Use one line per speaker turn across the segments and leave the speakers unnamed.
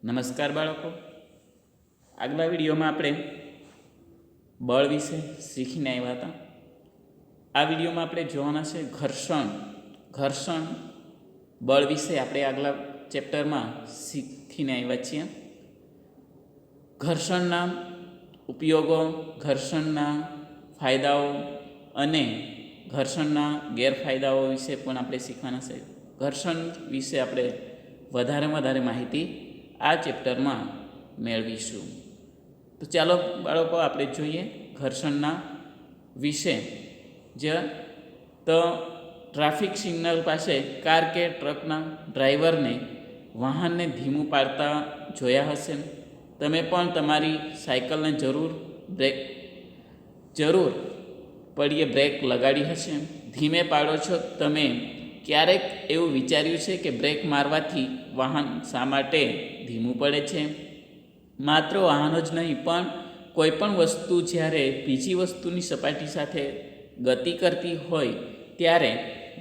નમસ્કાર બાળકો, આગલા વિડીયોમાં આપણે બળ વિશે શીખીને આવ્યા હતા. આ વિડીયોમાં આપણે જોવાના છે ઘર્ષણ બળ વિશે આપણે આગલા ચેપ્ટરમાં શીખીને આવ્યા છીએ. ઘર્ષણના ઉપયોગો, ઘર્ષણના ફાયદાઓ અને ઘર્ષણના ગેરફાયદાઓ વિશે પણ આપણે શીખવાના છે. ઘર્ષણ વિશે આપણે વધારે માહિતી આ ચેપ્ટરમાં મેળવીશું. તો ચાલો બાળકો આપણે જોઈએ ઘર્ષણના વિશે. તો ટ્રાફિક સિગ્નલ પાસે કાર કે ટ્રકના ડ્રાઈવરને વાહનને ધીમું પાડતા જોયા હશે. તમે પણ તમારી સાયકલને જરૂર પડીએ બ્રેક લગાડી હશે. ધીમે પાડો છો. તમે ક્યારેક એવું વિચાર્યું છે કે બ્રેક મારવાથી વાહન શા માટે ધીમું પડે છે? માત્ર વાહનો જ નહીં, પણ કોઈ પણ વસ્તુ જ્યારે બીજી વસ્તુની સપાટી સાથે ગતિ કરતી હોય ત્યારે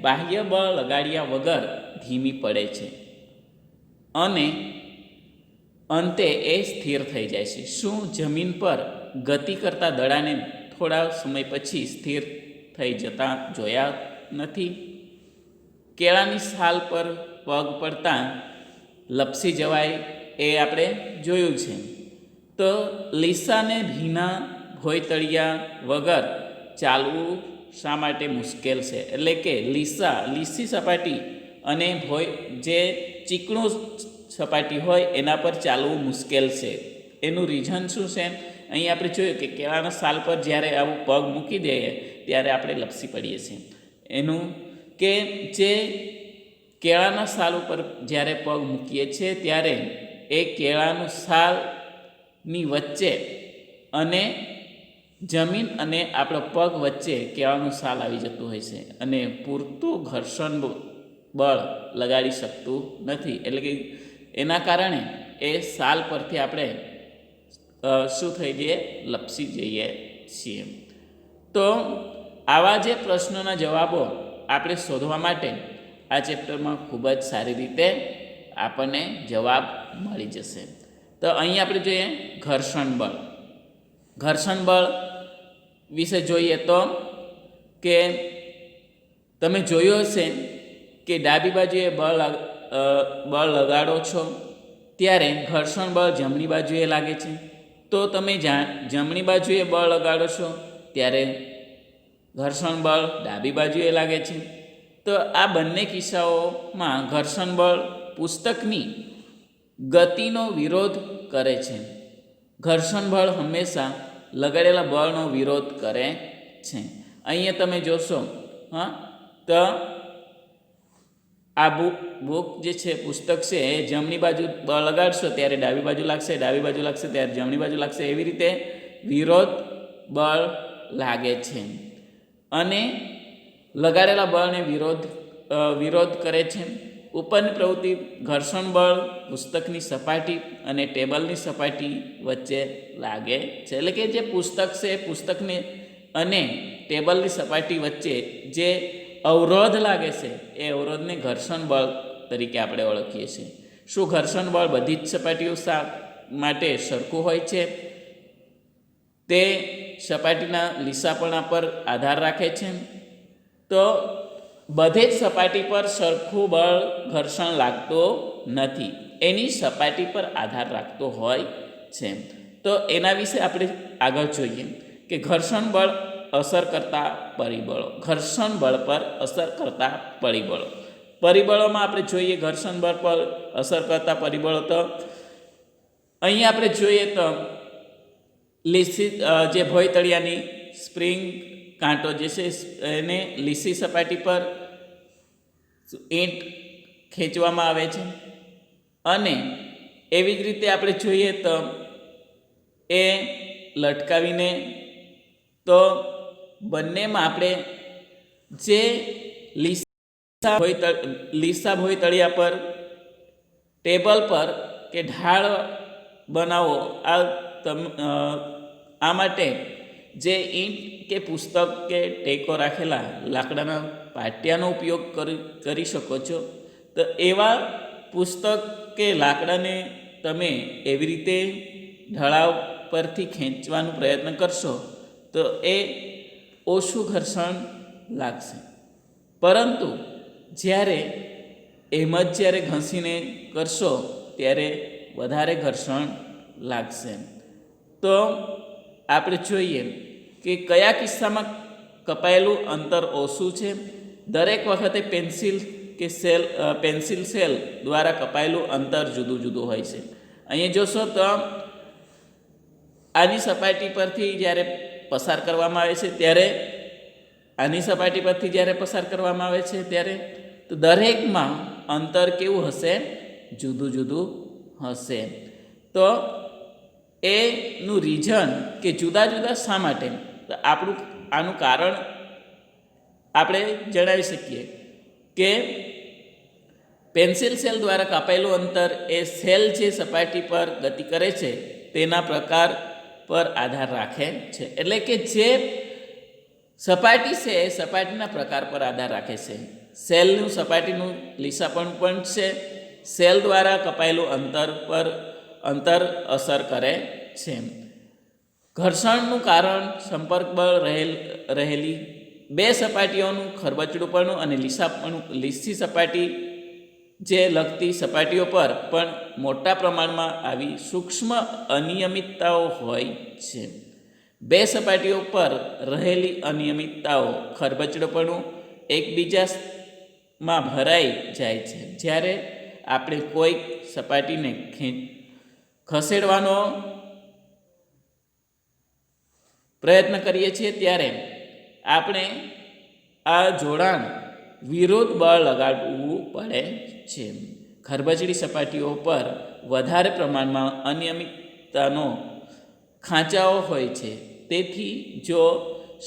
બાહ્ય બળ લગાડ્યા વગર ધીમી પડે છે અને અંતે એ સ્થિર થઈ જાય છે. શું જમીન પર ગતિ કરતા દડાને થોડા સમય પછી સ્થિર થઈ જતા જોયા નથી? કેળાની છાલ પર પગ પડતા લપસી જવાય એ આપણે જોયું છે. તો લીસાને ભીના ભોયતળિયા વગર ચાલવું શા માટે મુશ્કેલ છે? એટલે કે લીસી સપાટી અને જે ચીકણું સપાટી હોય એના પર ચાલવું મુશ્કેલ છે. એનું રીઝન શું છે? અહીં આપણે જોયું કે કેળાના છાલ પર જ્યારે આવું પગ મૂકી દઈએ ત્યારે આપણે લપસી પડીએ છીએ. એનું કે જે કેળાના છાલ ઉપર જ્યારે પગ મૂકીએ છીએ ત્યારે એ કેળાનું છાલની વચ્ચે અને જમીન અને આપણો પગ વચ્ચે કેળાનું છાલ આવી જતું હોય છે અને પૂરતું ઘર્ષણ બળ લગાડી શકતું નથી. એટલે કે એના કારણે એ છાલ પરથી આપણે શું થઈ જઈએ? લપસી જઈએ છીએ. તો આવા જે પ્રશ્નોના જવાબો આપણે શોધવા માટે આ ચેપ્ટરમાં ખૂબ જ સારી રીતે આપણને જવાબ મળી જશે. તો અહીં આપણે જોઈએ ઘર્ષણ બળ વિશે જોઈએ તો કે તમે જોયું હશે કે ડાબી બાજુએ બળ લગાડો છો ત્યારે ઘર્ષણ બળ જમણી બાજુએ લાગે છે. તો તમે જમણી બાજુએ બળ લગાડો છો ત્યારે ઘર્ષણ બળ ડાબી બાજુએ લાગે છે. તો આ બંને કિસ્સાઓમાં ઘર્ષણ બળ પુસ્તકની ગતિનો વિરોધ કરે છે. ઘર્ષણ બળ હંમેશા લગાડેલા બળનો વિરોધ કરે છે. અહીંયા તમે જોશો તો આ બુક જે છે, પુસ્તક છે, એ જમણી બાજુ બળ લગાડશો ત્યારે ડાબી બાજુ લાગશે, ડાબી બાજુ લાગશે ત્યારે જમણી બાજુ લાગશે. એવી રીતે વિરોધ બળ લાગે છે અને લગાડેલા બળને વિરોધ કરે છે. ઉપરની પ્રવૃત્તિ ઘર્ષણ બળ પુસ્તકની સપાટી અને ટેબલની સપાટી વચ્ચે લાગે છે. એટલે કે જે પુસ્તક છે એ પુસ્તકને અને ટેબલની સપાટી વચ્ચે જે અવરોધ લાગે છે એ અવરોધને ઘર્ષણ બળ તરીકે આપણે ઓળખીએ છીએ. શું ઘર્ષણ બળ બધી જ સપાટીઓ માટે સરખું હોય છે? તે સપાટીના લીસાપણા પર આધાર રાખે છે. તો બધે જ સપાટી પર સરખું બળ ઘર્ષણ લાગતો નથી, એની સપાટી પર આધાર રાખતો હોય છે. તો એના વિશે આપણે આગળ જોઈએ કે ઘર્ષણ બળ અસર કરતા પરિબળો. ઘર્ષણ બળ પર અસર કરતા પરિબળોમાં આપણે જોઈએ ઘર્ષણ બળ પર અસર કરતા પરિબળો. તો અહીં આપણે જોઈએ તો જે ભોયતળિયાની સ્પ્રિંગ કાંટો જે છે એને લીસી સપાટી પર ઈંટ ખેંચવામાં આવે છે અને એવી જ રીતે આપણે જોઈએ તો એ લટકાવીને, તો બંનેમાં આપણે જે લીસા ભોયતળિયા પર ટેબલ પર કે ઢાળ બનાવો, આ માટે જે ઈંટ કે પુસ્તક કે ટેકો રાખેલા લાકડાના પાટિયાનો ઉપયોગ કરી શકો છો. તો એવા પુસ્તક કે લાકડાને તમે એવી રીતે ઢળાવ પરથી ખેંચવાનો પ્રયત્ન કરશો તો એ ઓછું ઘર્ષણ લાગશે. પરંતુ જ્યારે એમ જ જ્યારે ઘસીને કરશો ત્યારે વધારે ઘર્ષણ લાગશે. તો આપણે જોઈએ કે કયા કિસ્સામાં કપાયેલું અંતર ઓછું છે. દરેક વખતે પેન્સિલ સેલ દ્વારા કપાયેલું અંતર જુદું જુદું હોય છે. અહીંયા જોશો તો આની સપાટી પરથી જ્યારે પસાર કરવામાં આવે છે ત્યારે આની સપાટી પરથી જ્યારે પસાર કરવામાં આવે છે ત્યારે તો દરેકમાં અંતર કેવું હશે? જુદું જુદું હશે. તો એનું રીઝન કે જુદા જુદા શા માટે, તો આનું કારણ આપણે જણાવી શકીએ કે પેન્સિલ સેલ દ્વારા કાપાયેલું અંતર એ સેલ જે સપાટી પર ગતિ કરે છે તેના પ્રકાર પર આધાર રાખે છે. એટલે કે જે સપાટી છે એ સપાટીના પ્રકાર પર આધાર રાખે છે. સેલનું સપાટીનું લીસાપણું પણ છે સેલ દ્વારા કપાયેલું અંતર અસર કરે છે. ઘર્ષણનું કારણ સંપર્ક બળ રહેલી બે સપાટીઓનું ખરબચડુંપણું અને લીસી સપાટી જે લગતી સપાટીઓ પર પણ મોટા પ્રમાણમાં આવી સૂક્ષ્મ અનિયમિતતાઓ હોય છે. બે સપાટીઓ પર રહેલી અનિયમિતતાઓ ખરબચડુંપણું એકબીજામાં ભરાઈ જાય છે. જ્યારે આપણે કોઈક સપાટીને ખસેડવાનો પ્રયત્ન કરીએ છીએ ત્યારે આપણે આ જોડાણ વિરુદ્ધ બળ લગાડવું પડે છે. ખરબચડી સપાટીઓ પર વધારે પ્રમાણમાં અનિયમિતતાનો ખાંચાઓ હોય છે. તેથી જો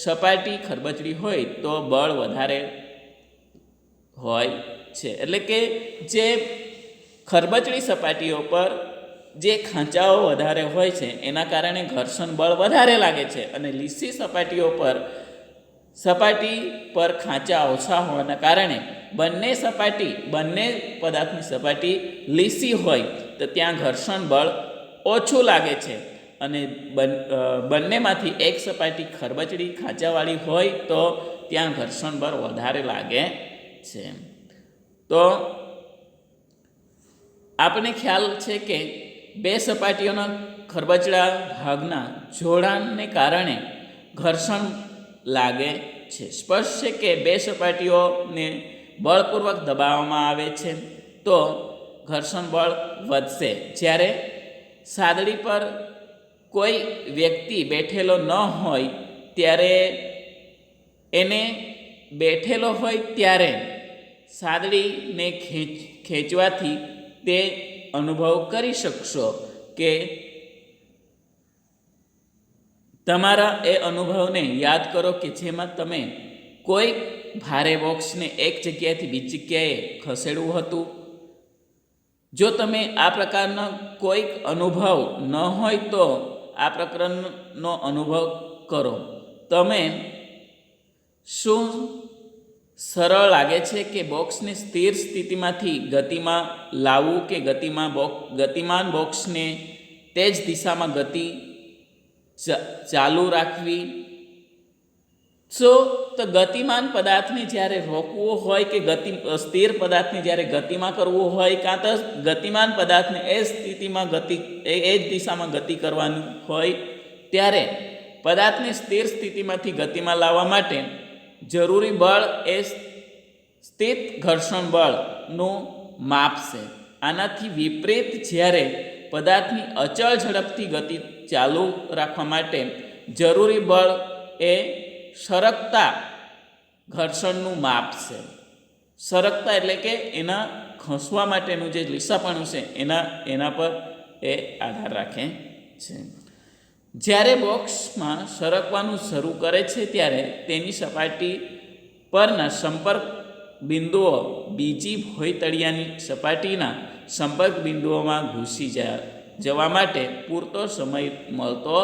સપાટી ખરબચડી હોય તો બળ વધારે હોય છે. એટલે કે જે ખરબચડી સપાટીઓ પર જે ખાંચાઓ વધારે હોય છે એના કારણે ઘર્ષણ બળ વધારે લાગે છે, અને લીસી સપાટીઓ સપાટી પર ખાંચા ઓછા હોવાના કારણે બંને પદાર્થની સપાટી લીસી હોય તો ત્યાં ઘર્ષણ બળ ઓછું લાગે છે, અને બંનેમાંથી એક સપાટી ખરબચડી ખાંચાવાળી હોય તો ત્યાં ઘર્ષણ બળ વધારે લાગે છે. તો આપણને ખ્યાલ છે કે બે સપાટીઓના ખરબચડા ભાગના જોડાણને કારણે ઘર્ષણ લાગે છે. સ્પષ્ટ છે કે બે સપાટીઓને બળપૂર્વક દબાવવામાં આવે છે તો ઘર્ષણ બળ વધશે. જ્યારે સાદડી પર કોઈ વ્યક્તિ બેઠેલો ન હોય ત્યારે એને બેઠેલો હોય ત્યારે સાદડીને ખેંચવાથી તે અનુભવ કરી શકશો કે તમારા એ અનુભવને યાદ કરો કે જેમાં તમે કોઈ ભારે બોક્સને એક જગ્યાએથી બીજી જગ્યાએ ખસેડવું હતું. જો તમે આ પ્રકારનો કોઈક અનુભવ ન હોય તો આ પ્રકરણનો અનુભવ કરો. તમે શું સરળ લાગે છે કે બોક્સને સ્થિર સ્થિતિમાંથી ગતિમાં લાવવું કે ગતિમાન બોક્સને તે જ દિશામાં ગતિ ચાલુ રાખવી? તો ગતિમાન પદાર્થને જ્યારે રોકવો હોય કે સ્થિર પદાર્થને જ્યારે ગતિમાં કરવું હોય, કાં તો ગતિમાન પદાર્થને એ સ્થિતિમાં એ જ દિશામાં ગતિ કરવાની હોય, ત્યારે પદાર્થને સ્થિર સ્થિતિમાંથી ગતિમાં લાવવા માટે જરૂરી બળ એ સ્થિત ઘર્ષણ બળનું માપ છે. આનાથી વિપરીત જ્યારે પદાર્થની અચળ ઝડપથી ગતિ ચાલુ રાખવા માટે જરૂરી બળ એ સરકતા ઘર્ષણનું માપ છે. સરકતા એટલે કે એના ખસવા માટેનું જે લીસાપણું છે એના પર એ આધાર રાખે છે. જ્યારે બોક્સમાં સરકવાનું શરૂ કરે છે ત્યારે તેની સપાટી પરના સંપર્ક બિંદુઓ બીજી ભોંયતળિયાની સપાટીના સંપર્ક બિંદુઓમાં ઘૂસી જવા માટે પૂરતો સમય મળતો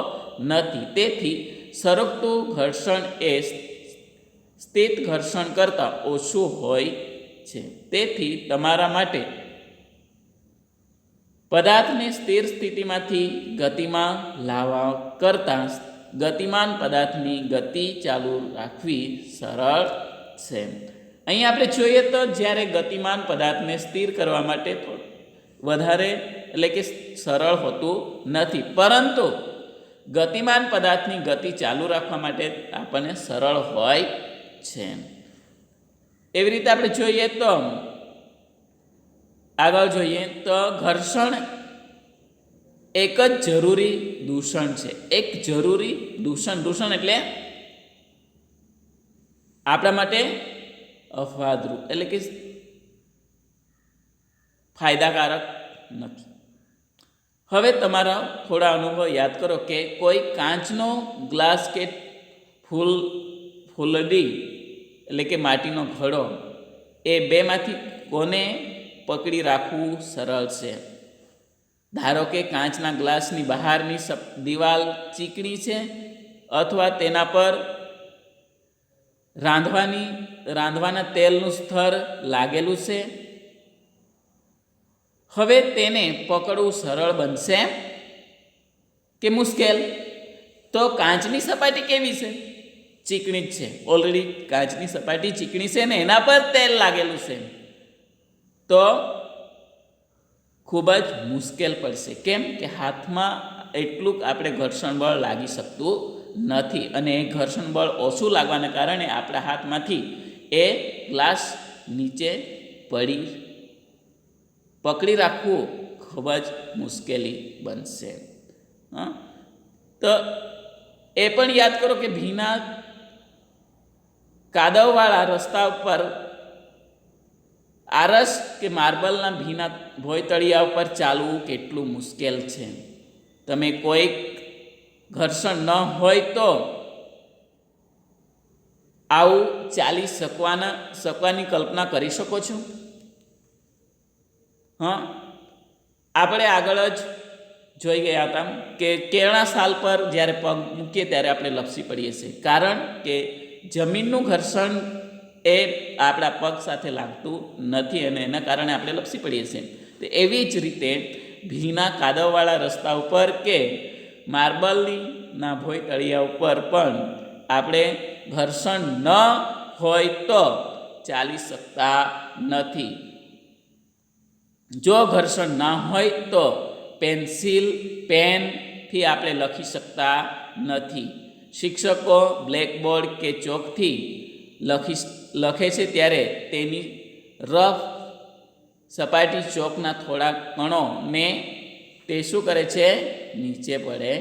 નથી. તેથી સરકતું ઘર્ષણ એ સ્થિત ઘર્ષણ કરતાં ઓછું હોય છે. તેથી તમારા માટે પદાર્થને સ્થિર સ્થિતિમાંથી ગતિમાં લાવવા કરતાં ગતિમાન પદાર્થની ગતિ ચાલુ રાખવી સરળ છે. અહીં આપણે જોઈએ તો જ્યારે ગતિમાન પદાર્થને સ્થિર કરવા માટે વધારે એટલે કે સરળ હોતું નથી, પરંતુ ગતિમાન પદાર્થની ગતિ ચાલુ રાખવા માટે આપણને સરળ હોય છે. એવી રીતે આપણે જોઈએ તો આગળ જોઈએ તો ઘર્ષણ એક જ જરૂરી દૂષણ છે. એક જરૂરી દૂષણ એટલે આપણા માટે અપવાદરૂપ એટલે કે ફાયદાકારક નથી. હવે તમારા થોડા અનુભવ યાદ કરો કે કોઈ કાચનો ગ્લાસ કે ફૂલડી એટલે કે માટીનો ઘડો, એ બેમાંથી કોને પકડી રાખવું સરળ છે? ધારો કે કાચના ગ્લાસની બહારની દિવાલ ચીકણી છે અથવા તેના પર રાંધવાના તેલનું સ્તર લાગેલું છે. હવે તેને પકડવું સરળ બનશે કે મુશ્કેલ? તો કાચની સપાટી કેવી છે? ચીકણી જ છે. ઓલરેડી કાચની સપાટી ચીકણી છે ને એના પર તેલ લાગેલું છે, તો ખૂબ જ મુશ્કેલ પડશે. કેમ કે હાથમાં એટલું આપણે ઘર્ષણ બળ લાગી શકતું નથી, અને એ ઘર્ષણ બળ ઓછું લાગવાને કારણે આપણા હાથમાંથી એ ગ્લાસ નીચે પકડી રાખવું ખૂબ જ મુશ્કેલી બનશે. તો એ પણ યાદ કરો કે ભીના કાદવવાળા રસ્તા ઉપર આરસ કે માર્બલના ભીના ભોયતળિયા ઉપર ચાલવું કેટલું મુશ્કેલ છે. તમે કોઈક ઘર્ષણ ન હોય તો આવું ચાલી શકવાની કલ્પના કરી શકો છો? આપણે આગળ જ જોઈ ગયા હતા કે કેળના સાલ પર જ્યારે પગ મૂકીએ ત્યારે આપણે લપસી પડીએ છીએ, કારણ કે જમીનનું ઘર્ષણ એ આપણા પગ સાથે લાગતું નથી અને એના કારણે આપણે લપસી પડીએ છીએ. તો એવી જ રીતે ભીના કાદવવાળા રસ્તા ઉપર કે માર્બલના ભોયતળિયા ઉપર પણ આપણે ઘર્ષણ ન હોય તો ચાલી શકતા નથી. જો ઘર્ષણ ના હોય તો પેનથી આપણે લખી શકતા નથી. શિક્ષકો બ્લેકબોર્ડ કે ચોકથી લખે છે ત્યારે તેની રફ સપાટી ચોકના થોડા કણોને તે શું કરે છે? નીચે પડે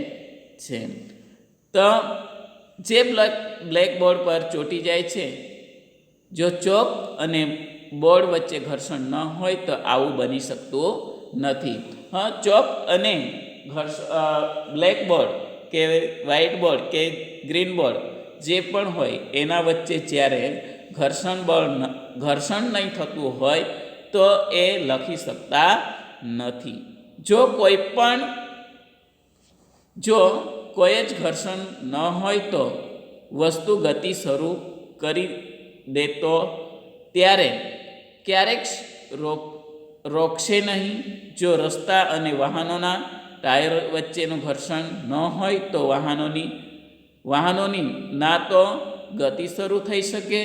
છે. તો જે બ્લેકબોર્ડ પર ચોંટી જાય છે, જો ચોક અને બોર્ડ વચ્ચે ઘર્ષણ ન હોય તો આવું બની શકતું નથી. ચોક અને બ્લેકબોર્ડ કે વ્હાઇટ બોર્ડ કે ગ્રીન બોર્ડ જે પણ હોય એના વચ્ચે જ્યારે ઘર્ષણ નહીં થતું હોય તો એ લખી શકતા નથી. જો કોઈ જ ઘર્ષણ ન હોય તો વસ્તુ ગતિ શરૂ કરી દેતો ત્યારે ક્યારેક રોકશે નહીં. જો રસ્તા અને વાહનોના ટાયર વચ્ચેનું ઘર્ષણ ન હોય તો વાહનોની ના તો ગતિ શરૂ થઈ શકે,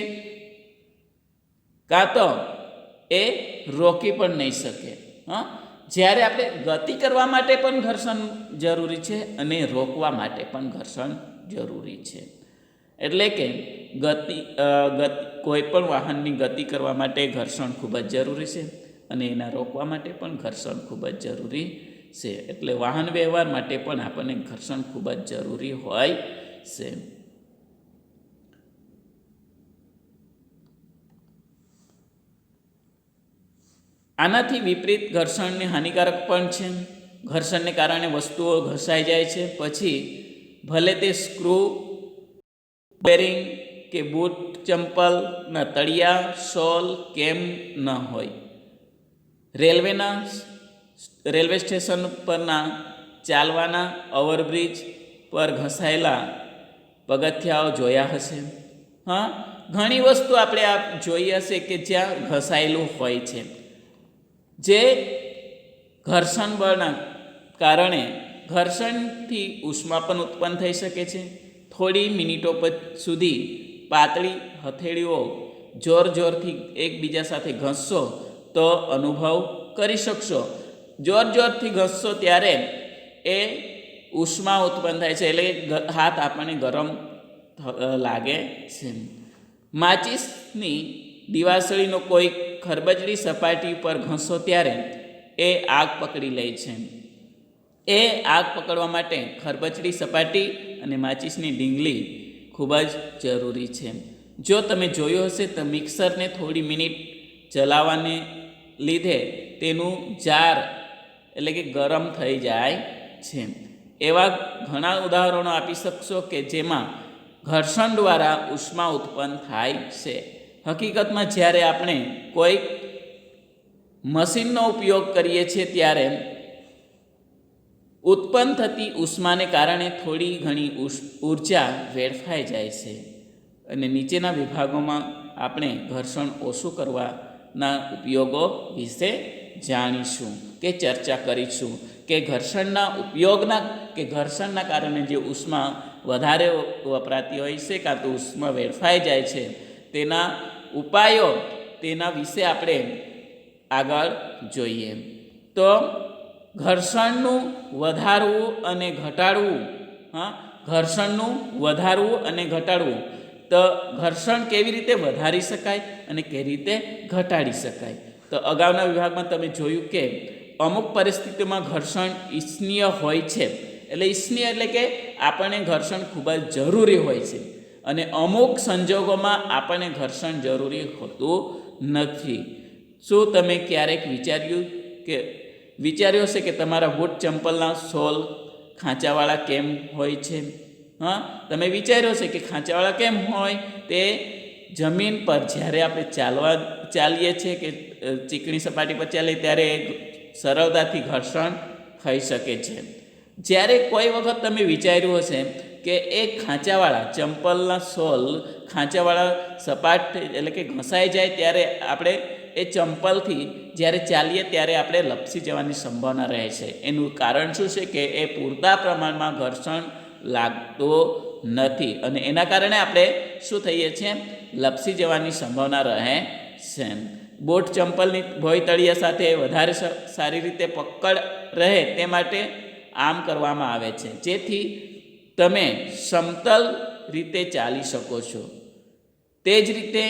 કાં તો એ રોકી પણ નહીં શકે. જ્યારે આપણે ગતિ કરવા માટે પણ ઘર્ષણ જરૂરી છે અને રોકવા માટે પણ ઘર્ષણ જરૂરી છે. એટલે કે કોઈ પણ વાહનની ગતિ કરવા માટે ઘર્ષણ ખૂબ જ જરૂરી છે અને એના રોકવા માટે પણ ઘર્ષણ ખૂબ જ જરૂરી છે. એટલે વાહન વ્યવહાર માટે પણ આપણને ઘર્ષણ ખૂબ જ જરૂરી હોય છે. આનાથી વિપરીત ઘર્ષણને હાનિકારક પણ છે. ઘર્ષણને કારણે વસ્તુઓ ઘસાઈ જાય છે, પછી ભલે તે સ્ક્રૂ, બેરિંગ કે બૂટ, ચંપલના તળિયા, સોલ કેમ ન હોય. રેલવે સ્ટેશન પરના ચાલવાના ઓવરબ્રિજ પર ઘસાયેલા પગથિયાઓ જોયા હશે. ઘણી વસ્તુ આપણે જોઈ હશે કે જ્યાં ઘસાયેલું હોય છે. જે ઘર્ષણ બળના કારણે ઘર્ષણથી ઉષ્મા પણ ઉત્પન્ન થઈ શકે છે. થોડી મિનિટો સુધી પાતળી હથેળીઓ જોરથી એકબીજા સાથે ઘસશો તો અનુભવ કરી શકશો. જોરથી ઘસશો ત્યારે એ ઉષ્મા ઉત્પન્ન થાય છે, એટલે હાથ આપણને ગરમ લાગે છે. માચિસની દિવાસળીનો કોઈ ખરબચડી સપાટી પર ઘસો ત્યારે એ આગ પકડી લે છે. એ આગ પકડવા માટે ખરબચડી સપાટી અને માચિસની ડીંગલી ખૂબ જ જરૂરી છે. જો તમે જોયું હશે તો મિક્સરને થોડી મિનિટ ચલાવવાને લીધે તેનું જાર એટલે કે ગરમ થઈ જાય છે. એવા ઘણા ઉદાહરણો આપી શકશો કે જેમાં ઘર્ષણ દ્વારા ઉષ્મા ઉત્પન્ન થાય છે. હકીકતમાં જ્યારે આપણે કોઈ મશીનનો ઉપયોગ કરીએ છીએ ત્યારે ઉત્પન્ન થતી ઉષ્માને કારણે થોડી ઘણી ઉર્જા વેડફાઈ જાય છે. અને નીચેના વિભાગોમાં આપણે ઘર્ષણ ઓછું કરવાના ઉપયોગો વિશે જાણીશું કે ચર્ચા કરીશું કે ઘર્ષણના કારણે જે ઉષ્મા વધારે વપરાતી હોય છે કાં તો ઉષ્મા વેડફાઈ જાય છે તેના ઉપાયો તેના વિશે આપણે આગળ જોઈએ. તો ઘર્ષણનું વધારવું અને ઘટાડવું તો ઘર્ષણ કેવી રીતે વધારી શકાય અને કેવી રીતે ઘટાડી શકાય. તો અગાઉના વિભાગમાં તમે જોયું કે અમુક પરિસ્થિતિમાં ઘર્ષણ ઈચ્છનીય હોય છે. ઈચ્છનીય એટલે કે આપણને ઘર્ષણ ખૂબ જ જરૂરી હોય છે અને અમુક સંજોગોમાં આપણને ઘર્ષણ જરૂરી હોતું નથી. શું તમે ક્યારેક વિચાર્યું હશે કે તમારા બૂટ ચંપલના સોલ ખાંચાવાળા કેમ હોય છે? તમે વિચાર્યો છે કે ખાંચાવાળા કેમ હોય? તે જમીન પર જ્યારે આપણે ચાલીએ છીએ કે ચીકણી સપાટી પર ચાલીએ ત્યારે સરળતાથી ઘર્ષણ થઈ શકે છે. જ્યારે કોઈ વખત તમે વિચાર્યું હશે કે એ ખાંચાવાળા ચંપલના સોલ ખાંચાવાળા સપાટ એટલે કે ઘસાઈ જાય ત્યારે આપણે એ ચંપલથી જ્યારે ચાલીએ ત્યારે આપણે લપસી જવાની સંભાવના રહે છે. એનું કારણ શું છે કે એ પૂરતા પ્રમાણમાં ઘર્ષણ લાગતું નથી અને એના કારણે આપણે શું થઈએ છીએ? લપસી જવાની સંભાવના રહે છે. બૂટ ચંપલની ભોંયતળિયા સાથે વધારે સારી રીતે પકડ રહે તે માટે આમ કરવામાં આવે છે જેથી તમે સમતલ રીતે ચાલી શકો છો. તે જ રીતે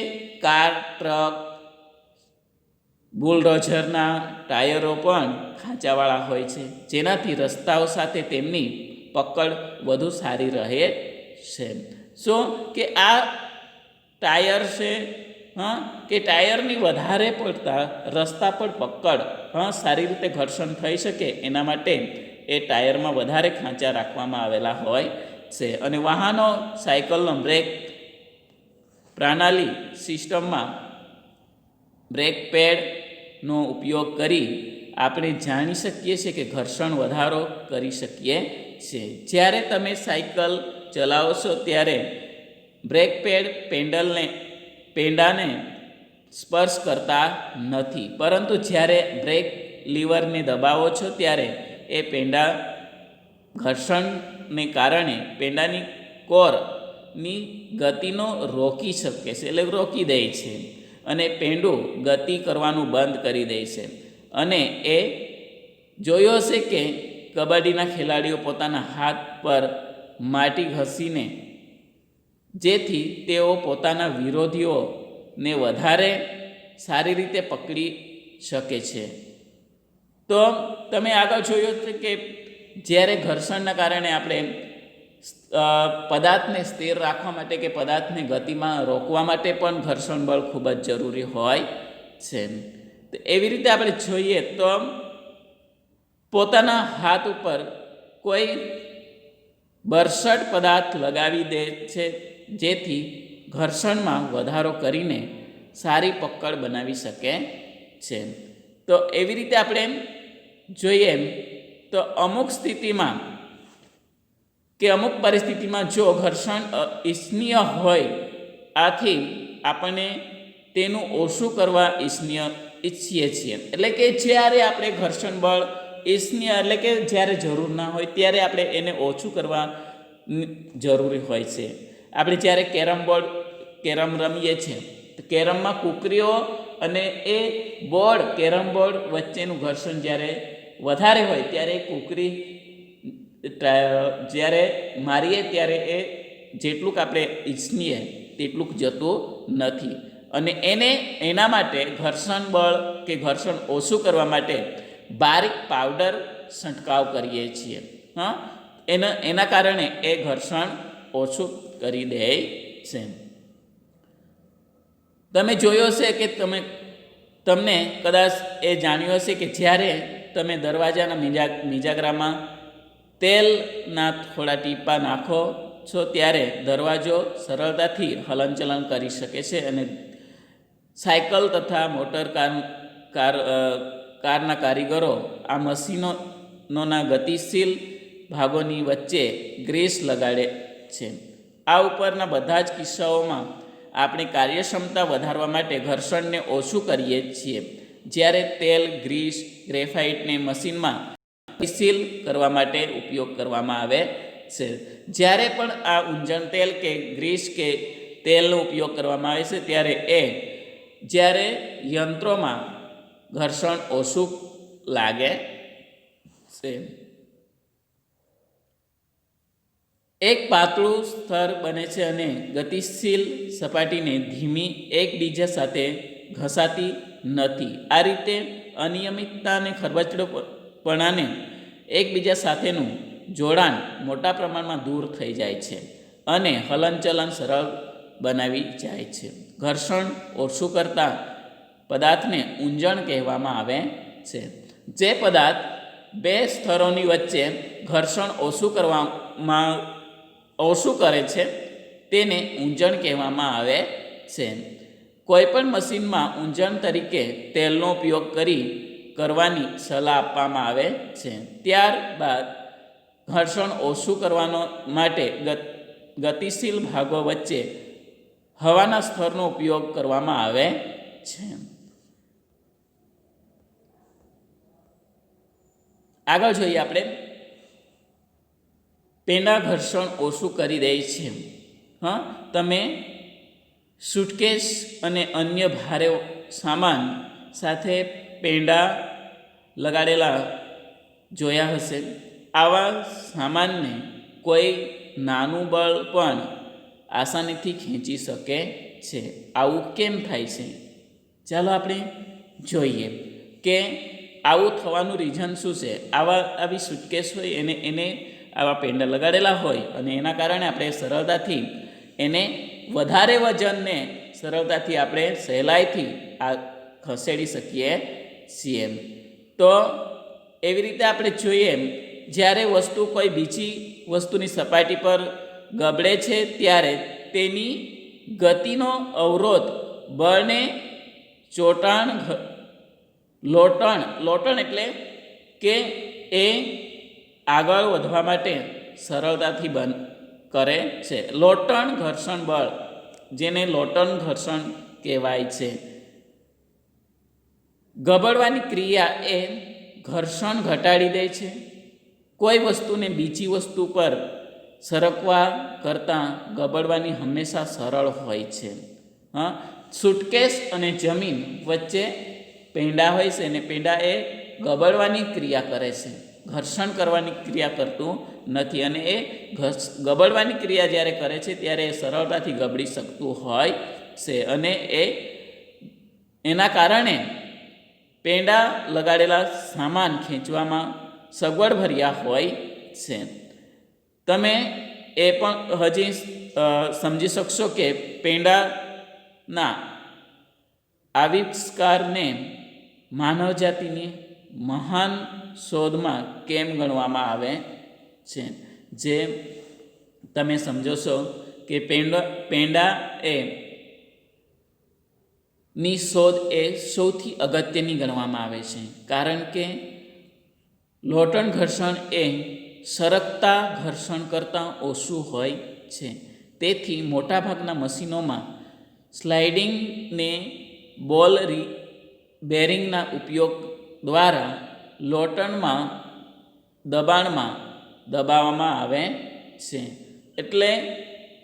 કાર, ટ્રક, બુલડોઝરના ટાયરો પણ ખાંચાવાળા હોય છે જેનાથી રસ્તાઓ સાથે તેમની પકડ વધુ સારી રહે છે. શું કે આ ટાયર છે કે ટાયરની વધારે પડતા રસ્તા પર પકડ સારી રીતે ઘર્ષણ થઈ શકે એના માટે એ ટાયરમાં વધારે ખાંચા રાખવામાં આવેલા હોય છે. અને વાહનો, સાયકલનો બ્રેક પ્રણાલી સિસ્ટમમાં બ્રેક પેડનો ઉપયોગ કરી આપણે જાણી શકીએ છીએ કે ઘર્ષણ વધારો કરી શકીએ છીએ. જ્યારે તમે સાયકલ ચલાવો છો ત્યારે બ્રેક પેડાને સ્પર્શ કરતા નથી, પરંતુ જ્યારે બ્રેક લીવરને દબાવો છો ત્યારે એ પેંડા ઘર્ષણને કારણે પેંડાની કોરની ગતિનો રોકી શકે છે, એટલે રોકી દે છે અને પેંડું ગતિ કરવાનું બંધ કરી દે છે. અને એ જોયો હશે કે કબડ્ડીના ખેલાડીઓ પોતાના હાથ પર માટી ઘસીને જેથી તેઓ પોતાના વિરોધીઓને વધારે સારી રીતે પકડી શકે છે. તો તમે આગળ જોયું છે કે જ્યારે ઘર્ષણના કારણે આપણે પદાર્થને સ્થિર રાખવા માટે કે પદાર્થને ગતિમાં રોકવા માટે પણ ઘર્ષણ બળ ખૂબ જ જરૂરી હોય છે. તો એવી રીતે આપણે જોઈએ તો પોતાના હાથ ઉપર કોઈ બરસટ પદાર્થ લગાવી દે છે જેથી ઘર્ષણમાં વધારો કરીને સારી પકડ બનાવી શકે છે. તો એવી રીતે આપણે જોઈએ તો અમુક સ્થિતિમાં કે અમુક પરિસ્થિતિમાં જો ઘર્ષણ ઈચ્છનીય હોય, આથી આપણને તેનું ઓછું કરવા ઈચ્છીએ છીએ. એટલે કે જ્યારે આપણે ઘર્ષણ બળ ઈસની એટલે કે જ્યારે જરૂર ના હોય ત્યારે આપણે એને ઓછું કરવા જરૂરી હોય છે. આપણે જ્યારે કેરમ રમીએ છીએ તો કેરમમાં કૂકરીઓ અને એ બોર્ડ કેરમ બોર્ડ વચ્ચેનું ઘર્ષણ જ્યારે વધારે હોય ત્યારે કૂકરી જ્યારે મારીએ ત્યારે એ જેટલુંક આપણે ઈચ્છીએ તેટલુંક જતું નથી. અને એના માટે ઘર્ષણ બળ કે ઘર્ષણ ઓછું કરવા માટે બારીક પાવડર છંટકાવ કરીએ છીએ. એના કારણે એ ઘર્ષણ ઓછું કરી દે છે. તમે જોયો હશે કે તમને કદાચ એ જાણ્યું હશે કે જ્યારે તમે દરવાજાના મિજાગરામાં તેલના થોડા ટીપા નાખો છો ત્યારે દરવાજો સરળતાથી હલનચલન કરી શકે છે અને સાયકલ તથા મોટર કારના કારીગરો આ મશીનોના ગતિશીલ ભાગોની વચ્ચે ગ્રીસ લગાડે છે. આ ઉપરના બધા જ કિસ્સાઓમાં આપણે કાર્યક્ષમતા વધારવા માટે ઘર્ષણને ઓછું કરીએ છીએ. જ્યારે તેલ, ગ્રીસ, ગ્રેફાઇટને મશીનમાં ગતિશીલ કરવા માટે ઉપયોગ કરવામાં આવે છે. જ્યારે પણ આ ઊંજણ તેલ કે ગ્રીસ કે તેલનો ઉપયોગ કરવામાં આવે છે ત્યારે જ્યારે યંત્રોમાં ઘર્ષણ ઓછું લાગે છે. એક પાતળું સ્તર બને છે અને ગતિશીલ સપાટીને ધીમી એકબીજા સાથે ઘસાતી નથી. આ રીતે અનિયમિતતા અને ખરબચડોપણાને એકબીજા સાથેનું જોડાણ મોટા પ્રમાણમાં દૂર થઈ જાય છે અને હલનચલન સરળ બનાવી જાય છે. ઘર્ષણ ઓછું કરતા પદાર્થને ઊંજણ કહેવામાં આવે છે. જે પદાર્થ બે સ્તરોની વચ્ચે ઘર્ષણ ઓછું કરે છે તેને ઊંજણ કહેવામાં આવે છે. કોઈપણ મશીનમાં ઊંજણ તરીકે તેલનો ઉપયોગ કરવાની સલાહ આપવામાં આવે છે. ત્યારબાદ ઘર્ષણ ઓછું કરવાનો માટે ગતિશીલ ભાગો વચ્ચે હવાના સ્તરનો ઉપયોગ કરવામાં આવે છે. આગળ જોઈએ આપણે પેંડા ઘર્ષણ ઓછું કરી દે છે. તમે સુટકેસ અને અન્ય ભારે સામાન સાથે પેંડા લગાડેલા જોયા હશે. આવા સામાનને કોઈ નાનું બળ પણ આસાનીથી ખેંચી શકે છે. આવું કેમ થાય છે? ચાલો આપણે જોઈએ કે આવું થવાનું રીઝન શું છે. આવી સુટકેસ હોય એને આવા પેંડા લગાડેલા હોય અને એના કારણે આપણે સરળતાથી એને વધારે વજનને સરળતાથી આપણે સહેલાઈથી ખસેડી શકીએ છીએ. તો એવી રીતે આપણે જોઈએ જ્યારે વસ્તુ કોઈ બીજી વસ્તુની સપાટી પર ગબડે છે ત્યારે તેની ગતિનો અવરોધ બળને લોટણ એટલે કે એ આગળ વધવા માટે સરળતાથી બંધ કરે છે. લોટણ ઘર્ષણ બળ, જેને લોટણ ઘર્ષણ કહેવાય છે. ગબડવાની ક્રિયા એ ઘર્ષણ ઘટાડી દે છે. કોઈ વસ્તુને બીજી વસ્તુ પર સરકવા કરતાં ગબડવાની હંમેશા સરળ હોય છે. સુટકેસ અને જમીન વચ્ચે પેંડા હોય છે અને પેંડા એ ગબડવાની ક્રિયા કરે છે, ઘર્ષણ કરવાની ક્રિયા કરતું નથી. અને એ ગબડવાની ક્રિયા જ્યારે કરે છે ત્યારે એ સરળતાથી ગબડી શકતું હોય છે અને એના કારણે પેંડા લગાડેલા સામાન ખેંચવામાં સગવડભર્યા હોય છે. તમે એ પણ હજી સમજી શકશો કે પેંડાના આવિષ્કારને માનવજાતિની મહાન શોધમાં કેમ ગણવામાં આવે છે. જે તમે સમજો છો કે પેંડા ની શોધ એ સૌથી અગત્યની ગણવામાં આવે છે, કારણ કે લોટણ ઘર્ષણ એ સરકતા ઘર્ષણ કરતાં ઓછું હોય છે. તેથી મોટાભાગના મશીનોમાં સ્લાઇડિંગને બોલ બેરિંગના ઉપયોગ દ્વારા લોટણમાં દબાણમાં દબાવવામાં આવે છે. એટલે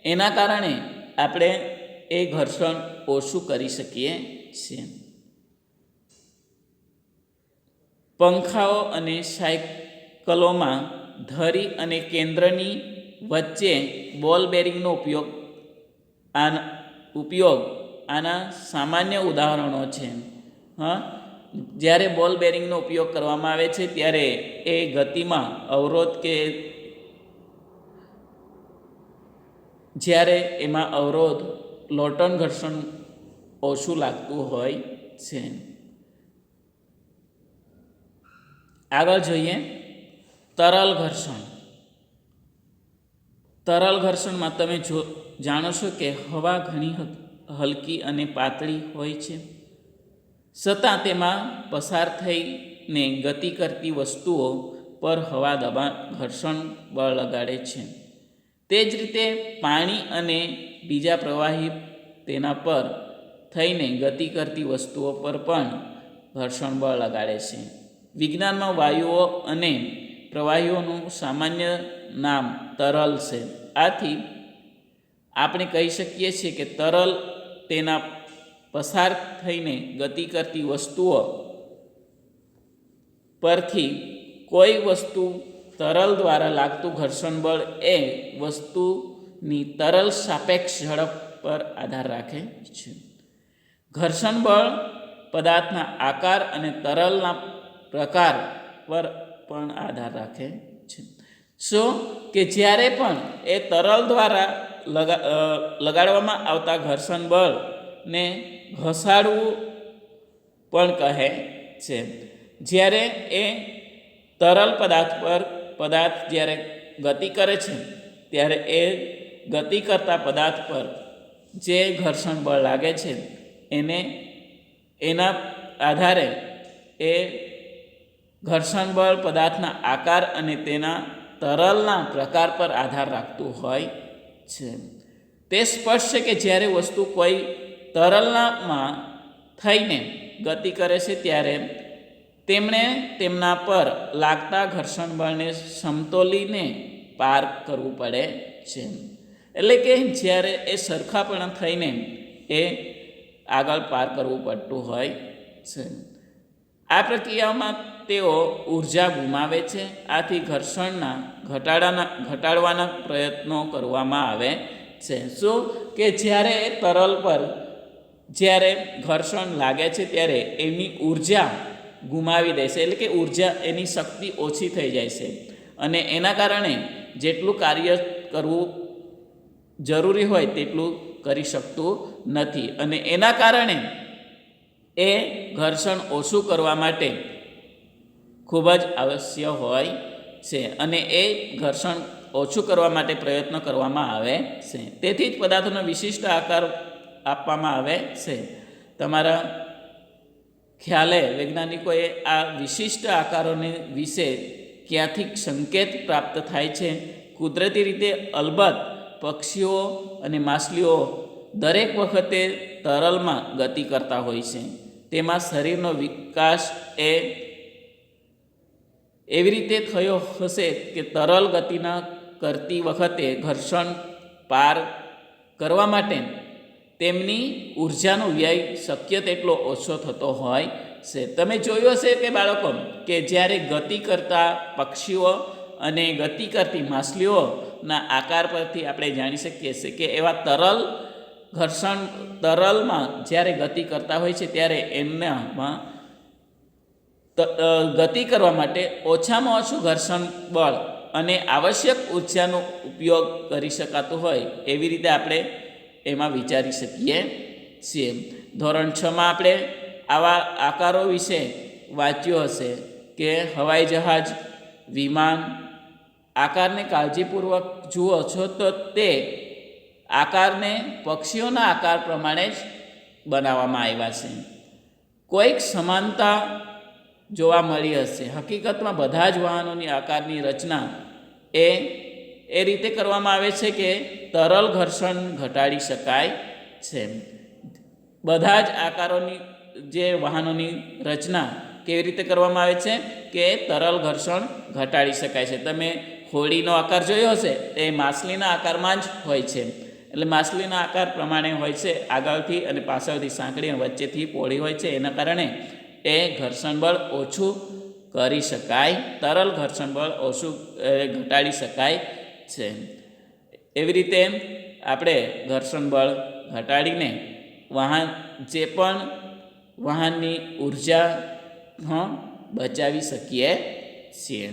એના કારણે આપણે એ ઘર્ષણ ઓછું કરી શકીએ છીએ. પંખાઓ અને સાયકલોમાં ધરી અને કેન્દ્રની વચ્ચે બોલ બેરિંગનો ઉપયોગ આના સામાન્ય ઉદાહરણો છે. જ્યારે બોલ બેરિંગનો ઉપયોગ કરવામાં આવે છે ત્યારે એ ગતિમાં અવરોધ કે જ્યારે એમાં અવરોધ લોટણ ઘર્ષણ ઓછું લાગતું હોય છે. આગળ જોઈએ તરલ ઘર્ષણ. તરલ ઘર્ષણમાં તમે જાણો છો કે હવા ઘણી હલકી અને પાતળી હોય છે, છતાં તેમાં પસાર થઈને ગતિ કરતી વસ્તુઓ પર હવા દબાણ ઘર્ષણ બળ લગાડે છે. તે જ રીતે પાણી અને બીજા પ્રવાહી તેના પર થઈને ગતિ કરતી વસ્તુઓ પર પણ ઘર્ષણ બળ લગાડે છે. વિજ્ઞાનમાં વાયુઓ અને પ્રવાહીઓનું સામાન્ય નામ તરલ છે. આથી આપણે કહી શકીએ છીએ કે તરલ તેના પસાર થઈને ગતિ કરતી વસ્તુઓ પરથી કોઈ વસ્તુ તરલ દ્વારા લાગતું ઘર્ષણ બળ એ વસ્તુની તરલ સાપેક્ષ ઝડપ પર આધાર રાખે છે. ઘર્ષણ બળ પદાર્થના આકાર અને તરલના પ્રકાર પર પણ આધાર રાખે છે. કે જ્યારે પણ એ તરલ દ્વારા લગાડવામાં આવતા ઘર્ષણ બળને ઘસાડવું પણ કહે છે. જ્યારે એ તરલ પદાર્થ જ્યારે ગતિ કરે છે ત્યારે એ ગતિ કરતા પદાર્થ પર જે ઘર્ષણ બળ લાગે છે એના આધારે એ ઘર્ષણ બળ પદાર્થના આકાર અને તેના તરલના પ્રકાર પર આધાર રાખતું હોય છે. તે સ્પષ્ટ છે કે જ્યારે વસ્તુ કોઈ તરલમાં થઈને ગતિ કરે છે ત્યારે તેમણે તેમના પર લાગતા ઘર્ષણ બળને સમતોલીને પાર કરવું પડે છે. એટલે કે જ્યારે એ સરખાપણા થઈને એ આગળ પાર કરવું પડતું હોય છે. આ પ્રક્રિયામાં તેઓ ઉર્જા ગુમાવે છે. આથી ઘર્ષણના ઘટાડવાના પ્રયત્નો કરવામાં આવે છે. શું કે જ્યારે તરલ પર જ્યારે ઘર્ષણ લાગે છે ત્યારે એની ઉર્જા ગુમાવી દેશે, એટલે કે ઉર્જા એની શક્તિ ઓછી થઈ જાય છે અને એના કારણે જેટલું કાર્ય કરવું જરૂરી હોય તેટલું કરી શકતું નથી અને એના કારણે એ ઘર્ષણ ઓછું કરવા માટે ખૂબ જ આવશ્યક હોય છે અને એ ઘર્ષણ ઓછું કરવા માટે પ્રયત્ન કરવામાં આવે છે. તેથી જ પદાર્થોનો વિશિષ્ટ આકાર આપવામાં આવે છે. તમારા ખ્યાલે વૈજ્ઞાનિકોએ આ વિશિષ્ટ આકારોને વિશે ક્યાંથી સંકેત પ્રાપ્ત થાય છે? કુદરતી રીતે અલબત્ત પક્ષીઓ અને માછલીઓ દરેક વખતે તરલમાં ગતિ કરતા હોય છે. તેમાં શરીરનો વિકાસ એવી રીતે થયો હશે કે તરલ ગતિના કરતી વખતે ઘર્ષણ પાર કરવા માટે તેમની ઉર્જાનો વ્યય શક્ય તેટલો ઓછો થતો હોય છે. તમે જોયું હશે કે બાળકો કે જ્યારે ગતિ કરતા પક્ષીઓ અને ગતિ કરતી માછલીઓના આકાર પરથી આપણે જાણી શકીએ છીએ કે એવા તરલમાં જ્યારે ગતિ કરતા હોય છે ત્યારે એમનામાં ગતિ કરવા માટે ઓછામાં ઓછું ઘર્ષણ બળ અને આવશ્યક ઉર્જાનો ઉપયોગ કરી શકાતો હોય એવી રીતે આપણે એમાં વિચારી શકીએ છીએ. ધોરણ 6માં આપણે આવા આકારો વિશે વાંચ્યું હશે કે હવાઈ જહાજ, વિમાન આકારને કાળજીપૂર્વક જુઓ છો તો તે આકારને પક્ષીઓના આકાર પ્રમાણે જ બનાવવામાં આવ્યા છે. કોઈક સમાનતા જોવા મળી હશે. હકીકતમાં બધા જ વાહનોની આકારની રચના એ રીતે કરવામાં આવે છે કે તરલ ઘર્ષણ ઘટાડી શકાય છે. બધા જ આકારોની જે વાહનોની રચના કેવી રીતે કરવામાં આવે છે કે તરલ ઘર્ષણ ઘટાડી શકાય છે. તમે હોડીનો આકાર જોયો હશે, તે માછલીના આકારમાં જ હોય છે. એટલે માછલીના આકાર પ્રમાણે હોય છે, આગળથી અને પાછળથી સાંકડી અને વચ્ચેથી પહોળી હોય છે. એના કારણે એ ઘર્ષણ બળ ઓછું કરી શકાય, તરલ ઘર્ષણ બળ ઓછું ઘટાડી શકાય છે. એવી રીતે આપણે ઘર્ષણ બળ ઘટાડીને જે પણ વાહનની ઉર્જા બચાવી શકીએ છીએ.